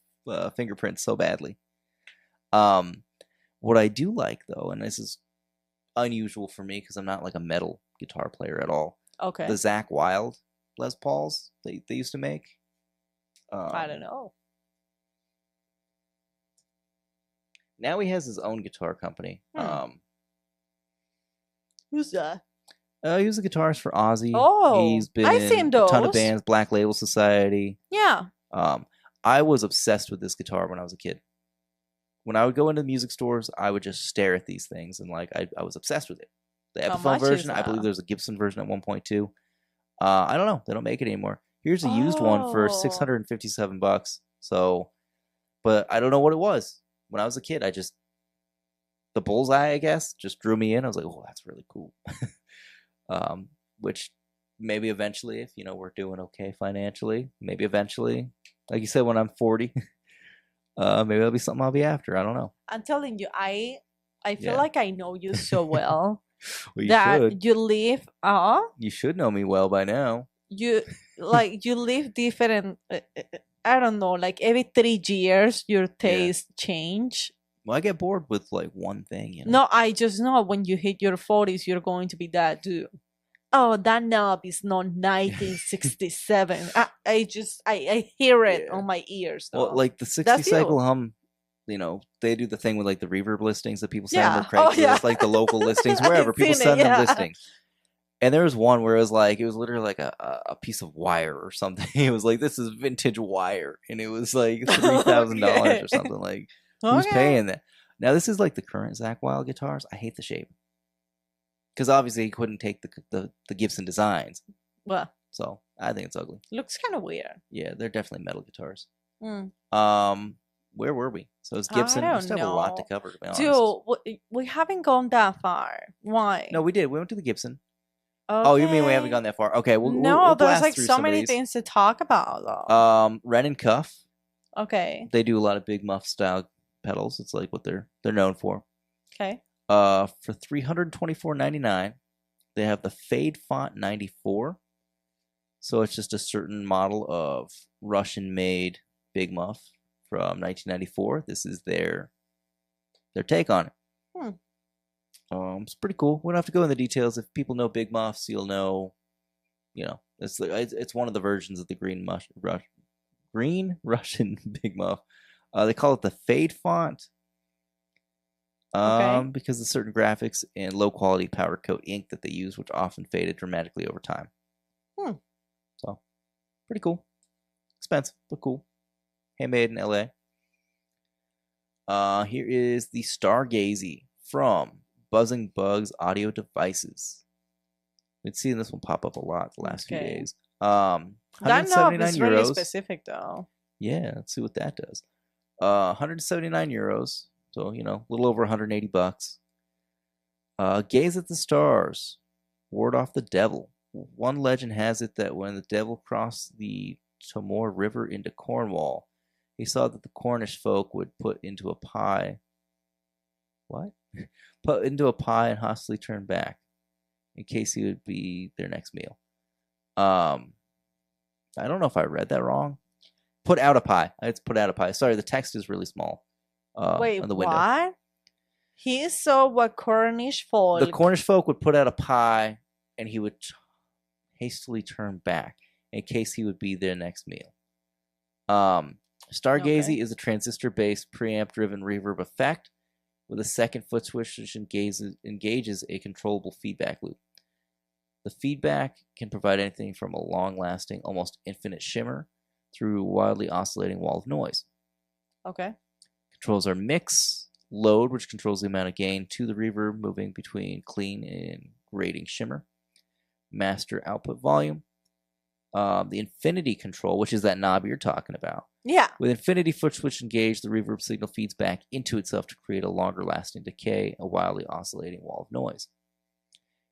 fingerprints so badly. What I do like though, and this is unusual for me because I'm not like a metal guitar player at all. Okay. The Zakk Wylde Les Pauls they used to make. I don't know. Now he has his own guitar company. Who's that? He was a guitarist for Ozzy. Oh, he's been I've seen those. A ton of bands, Black Label Society. Yeah. I was obsessed with this guitar when I was a kid. When I would go into music stores, I would just stare at these things and like I was obsessed with it. The Epiphone version, I believe there's a Gibson version at one point too. I don't know. They don't make it anymore. Here's a used one for $657. So, but I don't know what it was. When I was a kid, the bullseye, I guess, just drew me in. I was like, oh, that's really cool. Which maybe eventually, if we're doing okay financially, maybe eventually, like you said, when I'm 40, maybe that'll be something I'll be after. I don't know. I'm telling you, I feel like I know you so well. Well, that you live. You should know me well by now. You live different. I don't know. Like every 3 years, your taste change. Well, I get bored with like one thing. No, I just know when you hit your 40s, you're going to be that dude. Oh, that knob is not 1967. I hear it on my ears. Though. Well, like the 60 cycle hum. They do the thing with like the reverb listings that people send them to Craigslist, like the local listings, wherever people send them listings. And there was one where it was literally like a piece of wire or something. It was like, this is vintage wire, and it was like $3,000 or something. Like, who's paying that? Now this is like the current Zakk Wylde guitars. I hate the shape because obviously he couldn't take the Gibson designs. Well, so I think it's ugly. Looks kind of weird. Yeah, they're definitely metal guitars. Mm. Where were we? So it's Gibson. I We don't still have a lot to know. cover, to be honest. Dude, we haven't gone that far. Why? No, we did. We went to the Gibson. Okay. Oh, you mean we haven't gone that far? Okay, we'll there's blast like through so some many of these. things to talk about though. Wren and Cuff. Okay. They do a lot of big muff style pedals. It's like what they're known for. Okay. For $324.99, they have the Fade Font 94. So it's just a certain model of Russian-made big muff from 1994. This is their take on it. It's pretty cool. We don't have to go into the details. If people know big muffs, you'll know. It's one of the versions of the green Russian big muff. They call it the Fade Font. Because of certain graphics and low quality powder coat ink that they use, which often faded dramatically over time. So, pretty cool. Expensive, but cool. Handmade in LA. Here is the Stargazy from Buzzing Bugs Audio Devices. We've been seeing this one pop up a lot the last few days. That knob is really specific though. Yeah, let's see what that does. 179 euros. So, a little over 180 bucks. Gaze at the stars. Ward off the devil. One legend has it that when the devil crossed the Tamor River into Cornwall, he saw that the Cornish folk would put into a pie. What? Put into a pie and hostily turn back, in case he would be their next meal. I don't know if I read that wrong. Put out a pie. It's put out a pie. Sorry, the text is really small. Wait, on the window. What? He saw what Cornish folk. The Cornish folk would put out a pie, and he would hastily turn back in case he would be their next meal. Stargazy is a transistor-based preamp-driven reverb effect with a second foot switch which engages a controllable feedback loop. The feedback can provide anything from a long-lasting, almost infinite shimmer through a wildly oscillating wall of noise. Okay. Controls are mix, load, which controls the amount of gain to the reverb, moving between clean and grating shimmer. Master output volume. The infinity control, which is that knob you're talking about. Yeah. With infinity foot switch engaged, the reverb signal feeds back into itself to create a longer lasting decay, a wildly oscillating wall of noise.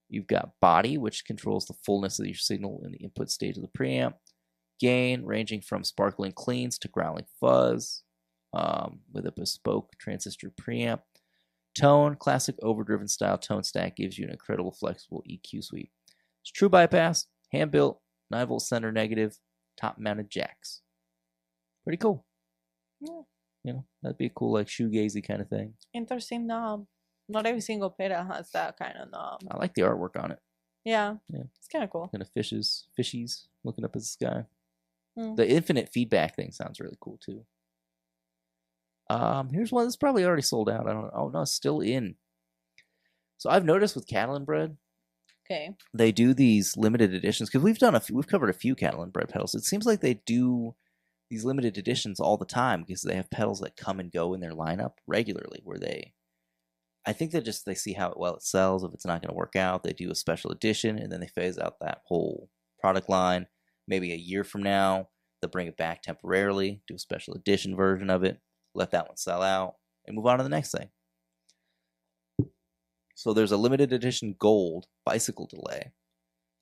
You've got body, which controls the fullness of your signal in the input stage of the preamp. Gain, ranging from sparkling cleans to growling fuzz, with a bespoke transistor preamp. Tone, classic overdriven style tone stack gives you an incredible flexible EQ suite. It's true bypass, hand-built, 9-volt center negative, top-mounted jacks. Pretty cool. Yeah. That'd be a cool, like, shoegazy kind of thing. Interesting knob. Not every single pedal has that kind of knob. I like the artwork on it. Yeah. It's kind of cool. Kind of fishies looking up at the sky. The infinite feedback thing sounds really cool, too. Here's one that's probably already sold out. I don't know. Oh, no, it's still in. So I've noticed with Cattle and Bread, they do these limited editions because we've covered a few Cattle and Bread pedals. It seems like they do these limited editions all the time because they have pedals that come and go in their lineup regularly. I think they see how well it sells. If it's not going to work out, they do a special edition and then they phase out that whole product line. Maybe a year from now, they'll bring it back temporarily, do a special edition version of it, let that one sell out, and move on to the next thing. So there's a limited edition gold bicycle delay.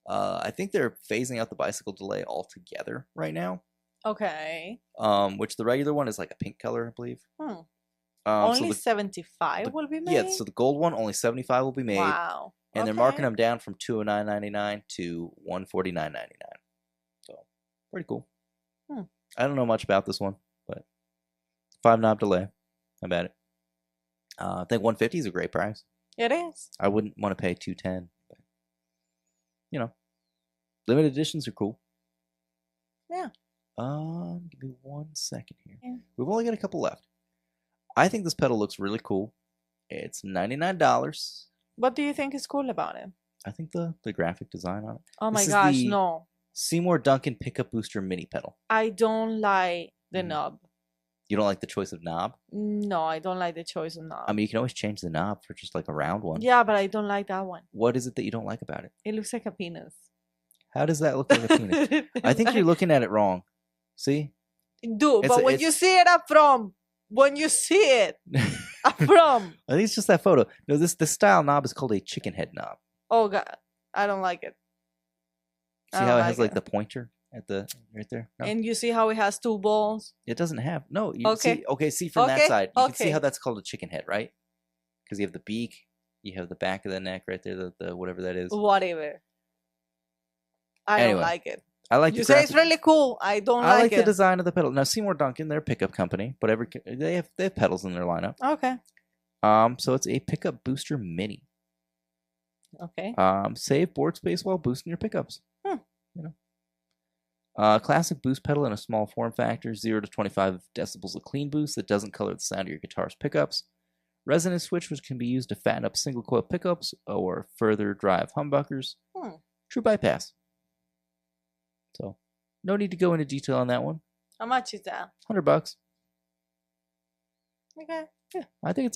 I think they're phasing out the bicycle delay altogether right now. Okay. Which the regular one is like a pink color, I believe. Only 75 will be made? Yeah, so the gold one, only 75 will be made. Wow. And they're marking them down from $209.99 to $149.99. So, pretty cool. I don't know much about this one, but 5-knob delay. How about it? I think 150 is a great price. It is. I wouldn't want to pay $210, but limited editions are cool. Yeah. Give me 1 second here. Yeah. We've only got a couple left. I think this pedal looks really cool. It's $99. What do you think is cool about it? I think the graphic design on it. Oh my gosh, no. Seymour Duncan Pickup Booster Mini Pedal. I don't like the knob. You don't like the choice of knob? No, I don't like the choice of knob. I mean, you can always change the knob for just like a round one. Yeah, but I don't like that one. What is it that you don't like about it? It looks like a penis. How does that look like a penis? I think you're looking at it wrong. See? Dude, but when you see it up from, when you see it from. I think it's just that photo. No, this style knob is called a chicken head knob. Oh God, I don't like it. See how it has like the pointer at the right there? No? And you see how it has two balls? It doesn't have. No. You Okay. See from that side. You can see how that's called a chicken head, right? Because you have the beak, you have the back of the neck right there, the whatever that is. Whatever. I don't like it. I like. You say it's really cool. I don't like it. I like the design of the pedal. Now Seymour Duncan, they're a pickup company, but they have pedals in their lineup. Okay. So it's a pickup booster mini. Okay. Save board space while boosting your pickups. You know. Classic boost pedal in a small form factor, 0 to 25 decibels of clean boost that doesn't color the sound of your guitar's pickups. Resonance switch, which can be used to fatten up single coil pickups or further drive humbuckers. True bypass. So, no need to go into detail on that one. How much is that? $100. Okay. Yeah, I think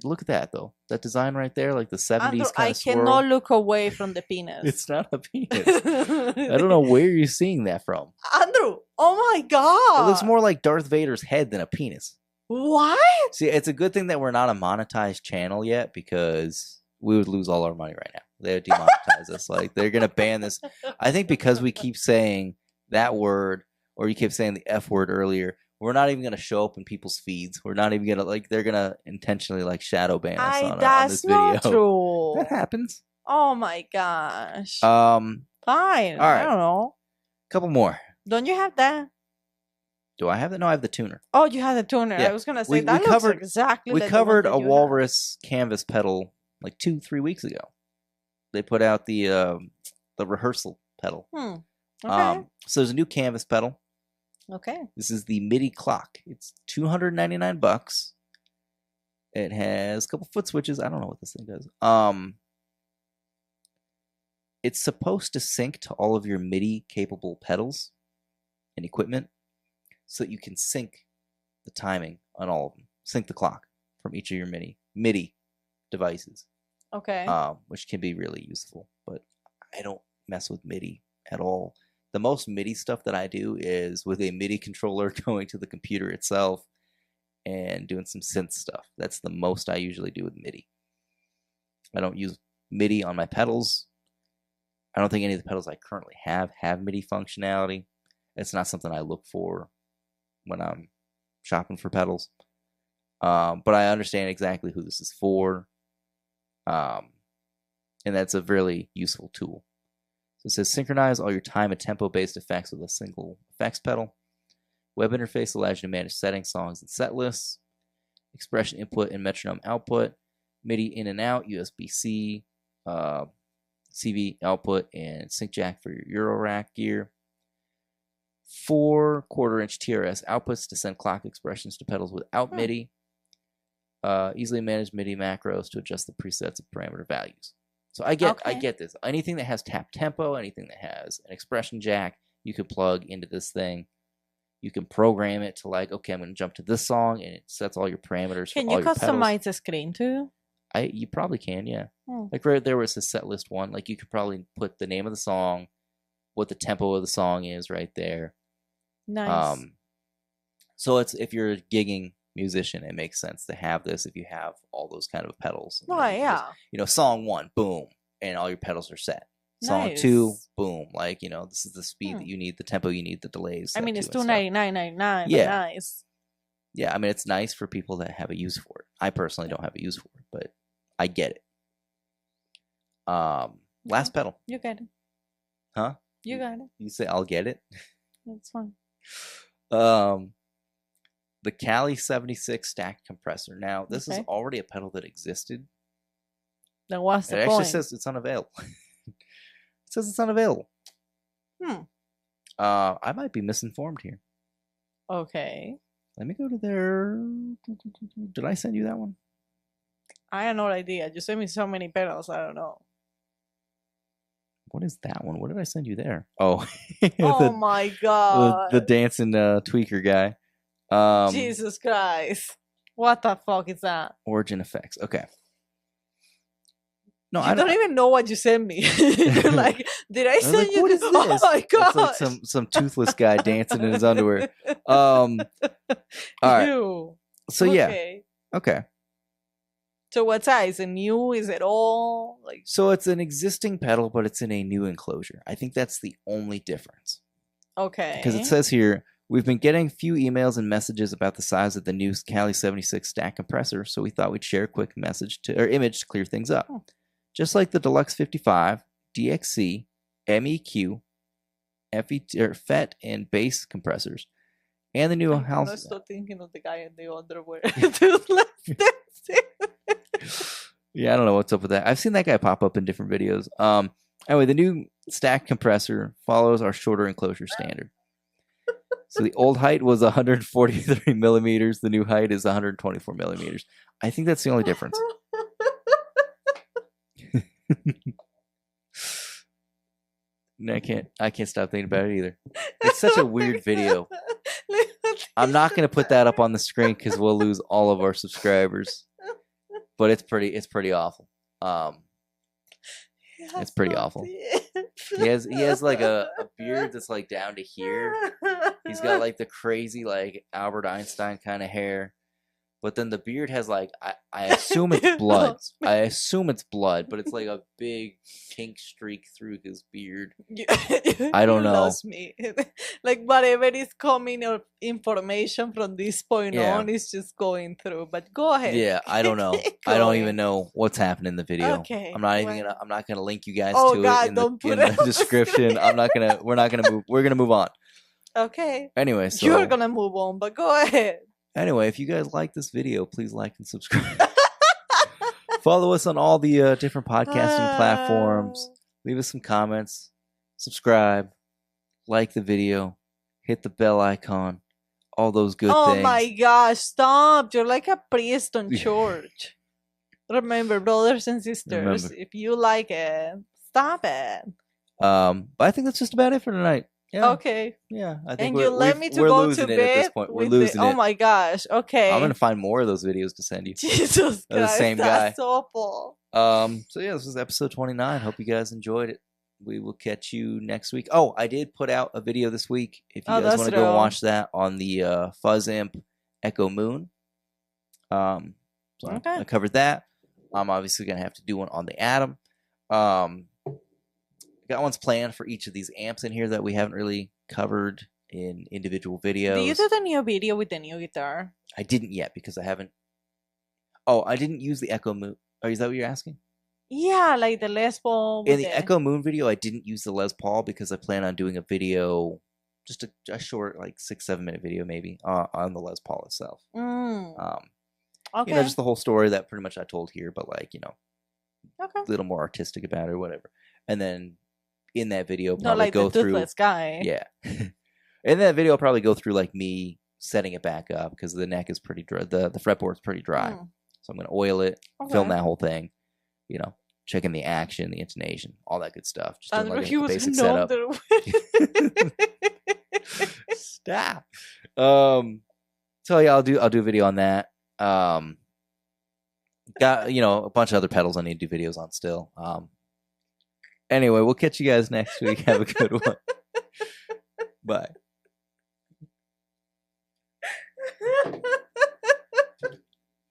look at that though. That design right there, like the 70s Andrew, kind I of swirl. cannot look away from the penis. It's not a penis. I don't know where you're seeing that from. Andrew, oh my God. It looks more like Darth Vader's head than a penis. What? See, it's a good thing that we're not a monetized channel yet, because we would lose all our money right now. They would demonetize us. Like, they're gonna ban this. I think because we keep saying that word, or you keep saying the F word earlier, we're not even gonna show up in people's feeds. We're not even gonna they're gonna intentionally shadow ban us on this video. That's not true. That happens. Oh my gosh. Fine. All right. I don't know. Couple more. Don't you have that? Do I have that? No, I have the tuner. Oh, you have the tuner. Yeah. I was gonna say that looks exactly. We covered a Walrus canvas pedal like 2-3 weeks ago. They put out the rehearsal pedal. Okay. So there's a new canvas pedal. Okay. This is the MIDI clock. It's $299. It has a couple foot switches. I don't know what this thing does. It's supposed to sync to all of your MIDI capable pedals and equipment, so that you can sync the timing on all of them. Sync the clock from each of your MIDI devices. Okay. Which can be really useful, but I don't mess with MIDI at all. The most MIDI stuff that I do is with a MIDI controller going to the computer itself and doing some synth stuff. That's the most I usually do with MIDI. I don't use MIDI on my pedals. I don't think any of the pedals I currently have MIDI functionality. It's not something I look for when I'm shopping for pedals. But I understand exactly who this is for. And that's a really useful tool. So it says synchronize all your time and tempo based effects with a single effects pedal. Web interface allows you to manage settings, songs, and set lists. Expression input and metronome output. MIDI in and out, USB-C, CV output, and sync jack for your Eurorack gear. 4 1/4-inch TRS outputs to send clock expressions to pedals without MIDI. Easily manage MIDI macros to adjust the presets of parameter values. So I get this. Anything that has tap tempo, anything that has an expression jack, you could plug into this thing. You can program it to okay, I'm going to jump to this song, and it sets all your parameters. Can you customize the screen too? You probably can, yeah. Like right there where it says set list 1, you could probably put the name of the song, what the tempo of the song is right there. Nice. So if you're a gigging musician, it makes sense to have this if you have all those kind of pedals. Oh, yeah. Song 1, boom, and all your pedals are set. Song 2, boom, this is the speed that you need, the tempo you need, the delays. I mean, it's $299.99. Yeah. Nice. Yeah, I mean, it's nice for people that have a use for it. I personally don't have a use for it, but I get it. Last pedal. You get it. Huh? You got it. You say I'll get it? That's fine. The Cali 76 stacked compressor. Now, this is already a pedal that existed. Then what's the point? It actually says it's unavailable. It says it's unavailable. I might be misinformed here. Okay. Let me go to their... Did I send you that one? I have no idea. You sent me so many pedals, I don't know. What is that one? What did I send you there? Oh. Oh my God. The dancing tweaker guy. Jesus Christ. What the fuck is that? Origin Effects. Okay. No, I don't even know what you sent me. You're like, did I send you this? Oh my God. It's some toothless guy dancing in his underwear. All right. Ew. So yeah. Okay. So what size? A new? Is it all like? So it's an existing pedal, but it's in a new enclosure. I think that's the only difference. Okay. Because it says here, we've been getting a few emails and messages about the size of the new Cali 76 stack compressor, so we thought we'd share a quick image to clear things up. Just like the Deluxe 55, DXC, MEQ, FET, and bass compressors, and the new house. I'm still thinking of the guy in the underwear. Yeah, I don't know what's up with that. I've seen that guy pop up in different videos. Anyway, the new stack compressor follows our shorter enclosure standard. So the old height was 143 millimeters. The new height is 124 millimeters. I think that's the only difference. No, I can't stop thinking about it either. It's such a weird video. I'm not going to put that up on the screen because we'll lose all of our subscribers. But it's pretty awful. It's pretty awful. He has like a beard that's like down to here. He's got like the crazy like Albert Einstein kind of hair. But then the beard has like I assume it's blood. I assume it's blood, but it's like a big pink streak through his beard. I don't know. Lost me. Like whatever is coming of information from this point on is just going through. But go ahead. Yeah, I don't know. I don't even know what's happening in the video. Okay. I'm not gonna link you guys to it in the description. We're not gonna move. We're gonna move on. Okay. Anyway, so you're gonna move on, but go ahead. Anyway, if you guys like this video, please like and subscribe. Follow us on all the different podcasting platforms. Leave us some comments. Subscribe. Like the video. Hit the bell icon. All those good things. Oh my gosh, stop. You're like a priest on church. Remember, brothers and sisters, if you like it, stop it. But I think that's just about it for tonight. Yeah. Okay. Yeah, I think and you let me to go to bed. At this point. We're losing it. Oh my gosh. Okay. I'm gonna find more of those videos to send you. Jesus Christ, the same guy. That's awful. So yeah, this was episode 29. Hope you guys enjoyed it. We will catch you next week. Oh, I did put out a video this week. If you guys want to go and watch that on the Fuzz Amp Echo Moon. So I covered that. I'm obviously gonna have to do one on the Atom. Got ones planned for each of these amps in here that we haven't really covered in individual videos. Do you do the new video with the new guitar? I didn't yet because I haven't. Oh, I didn't use the Echo Moon. Oh, is that what you're asking? Yeah, like the Les Paul. In the Echo Moon video, I didn't use the Les Paul because I plan on doing a video, just a short, like 6-7 minute video maybe on the Les Paul itself. Okay. You know, just the whole story that pretty much I told here, but like, you know, a little more artistic about it or whatever. And then in that video, probably like go the through. Guy. Yeah. In that video, I'll probably go through like me setting it back up because the neck is pretty dry. The fretboard's pretty dry. So I'm going to oil it, film that whole thing, you know, checking the action, the intonation, all that good stuff. Just doing like a basic setup. Stop. So yeah, I'll do a video on that. Got, you know, a bunch of other pedals I need to do videos on still. Anyway, we'll catch you guys next week. Have a good one. Bye.